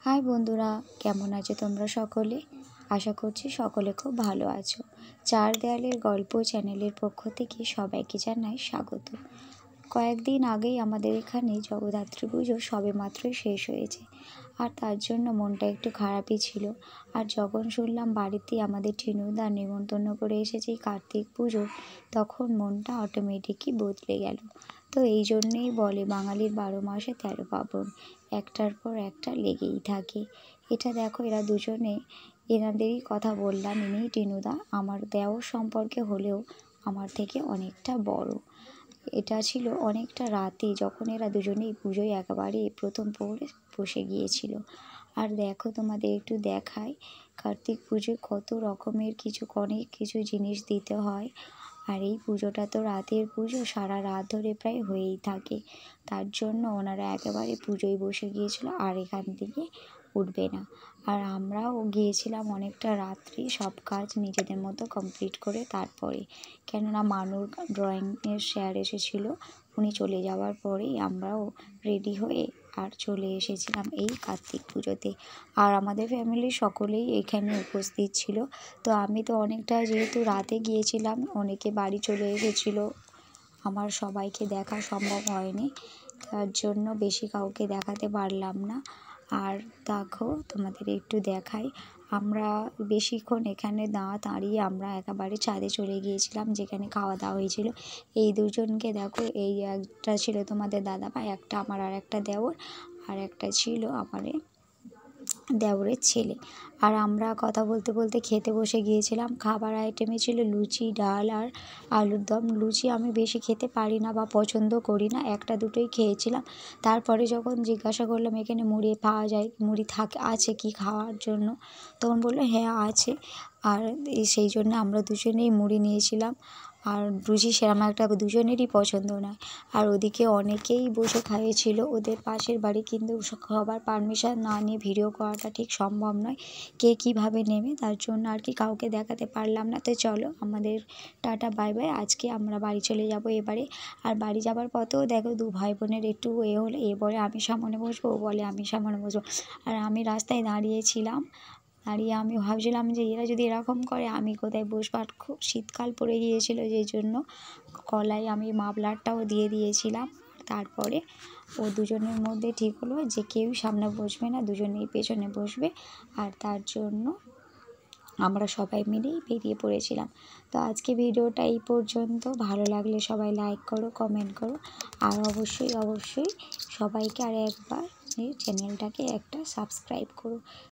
High বন্ধুরা, কেমন আছো তোমরা সকলে? আশা করছি সকলে খুব ভালো আছো। চার দেয়ালের গল্প চ্যানেলের পক্ষ থেকে সবাইকে জানাই স্বাগত। কয়েকদিন আগেই আমাদের এখানে জগদ্ধাত্রী পুজো সবেমাত্রই শেষ হয়েছে, আর তার জন্য মনটা একটু খারাপই ছিল। আর যখন শুনলাম বাড়িতে আমাদের টিনুদা নেমন্তন্ন করে এসেছে কার্তিক পুজো, তখন মনটা অটোমেটিকই বদলে গেল। তো এই জন্যেই বলে বাঙালির 12 মাসে 13 পার্বণ, একটার পর একটা লেগেই থাকে। এটা দেখো, এরা দুজনে, এনাদেরই কথা বললাম। ইনি টিনুদা আমার দেওর সম্পর্কে হলেও আমার থেকে অনেকটা বড়। এটা ছিল অনেকটা রাতে, যখন এরা দুজনেই পুজোয় একেবারে প্রথম প্রহরে বসে গিয়েছিল। আর দেখো, তোমাদের একটু দেখাই, কার্তিক পুজোয় কত রকমের অনেক কিছু জিনিস দিতে হয়। আর এই পুজোটা তো রাতের পুজো, সারা রাত ধরে প্রায় হয়েই থাকে। তার জন্য ওনারা একেবারে পুজোয় বসে গিয়েছিল আর এখান থেকে উঠবে না। আর আমরাও গিয়েছিলাম অনেকটা রাত্রি, সব কাজ নিজেদের মতো কমপ্লিট করে তারপরে, কেননা মানুর ড্রয়িংয়ের স্যার এসেছিল, উনি চলে যাওয়ার পরেই আমরাও রেডি হয়ে আর চলে এসেছিলাম এই কার্তিক পুজোতে। আর আমাদের ফ্যামিলির সকলেই এখানে উপস্থিত ছিল। তো আমি তো অনেকটা, যেহেতু রাতে গিয়েছিলাম, অনেকে বাড়ি চলে এসেছিলো, আমার সবাইকে দেখা সম্ভব হয়নি, তার জন্য বেশি কাউকে দেখাতে পারলাম না। আর দেখো, তোমাদের একটু দেখাই, আমরা বেশিক্ষণ এখানে না দাঁড়িয়ে আমরা একেবারে ছাদে চলে গিয়েছিলাম, যেখানে খাওয়া দাওয়া হয়েছিল। এই দুজনকে দেখো, এই একটা ছিল তোমাদের দাদাভাই, একটা আমার আর একটা দেওর, আর একটা ছিল আমার দেওরের ছেলে। আর আমরা কথা বলতে বলতে খেতে বসে গিয়েছিলাম। খাবার আইটেমে ছিল লুচি, ডাল আর আলুর দম। লুচি আমি বেশি খেতে পারি না বা পছন্দ করি না, একটা দুটোই খেয়েছিলাম। তারপরে যখন জিজ্ঞাসা করলাম এখানে মুড়ি পাওয়া যায়, মুড়ি আছে কি খাওয়ার জন্য, তখন বললো হ্যাঁ আছে। আর সেই জন্য আমরা দুজনেই মুড়ি নিয়েছিলাম। আর লুচি সেরকম একটা দুজনেরই পছন্দ নয়। আর ওদিকে অনেকেই বসে খাইয়েছিল, ওদের পাশের বাড়ি, কিন্তু সবার পারমিশন না নিয়ে ভিডিও করাটা ঠিক সম্ভব নয়, কে কীভাবে নেবে, তার জন্য আর কি কাউকে দেখাতে পারলাম না। তো চলো, আমাদের টাটা বাই বাই, আজকে আমরা বাড়ি চলে যাব এবারে। আর বাড়ি যাবার পথেও দেখো, দু ভাই বোনের একটু হলো, এ বলে আমি সামনে বসবো, ও বলে আমি সামনে বসবো। আর আমি রাস্তায় দাঁড়িয়েছিলাম, দাঁড়িয়ে আমি ভাবছিলাম যে এরা যদি এরকম করে আমি কোথায় বসবো। আর খুব শীতকাল পড়ে গিয়েছিল, যেই জন্য গলায় আমি মাফলারটাও দিয়ে দিয়েছিলাম। তারপরে ও দুজনের মধ্যে ঠিক হলো যে কেউই সামনে বসবে না, দুজনেই পেছনে বসবে। আর তার জন্য আমরা সবাই মিলেই বেরিয়ে পড়েছিলাম। তো আজকে ভিডিওটা এই পর্যন্ত। ভালো লাগলে সবাই লাইক করো, কমেন্ট করো, আর অবশ্যই সবাইকে আর একবার এই চ্যানেলটাকে একটা সাবস্ক্রাইব করো।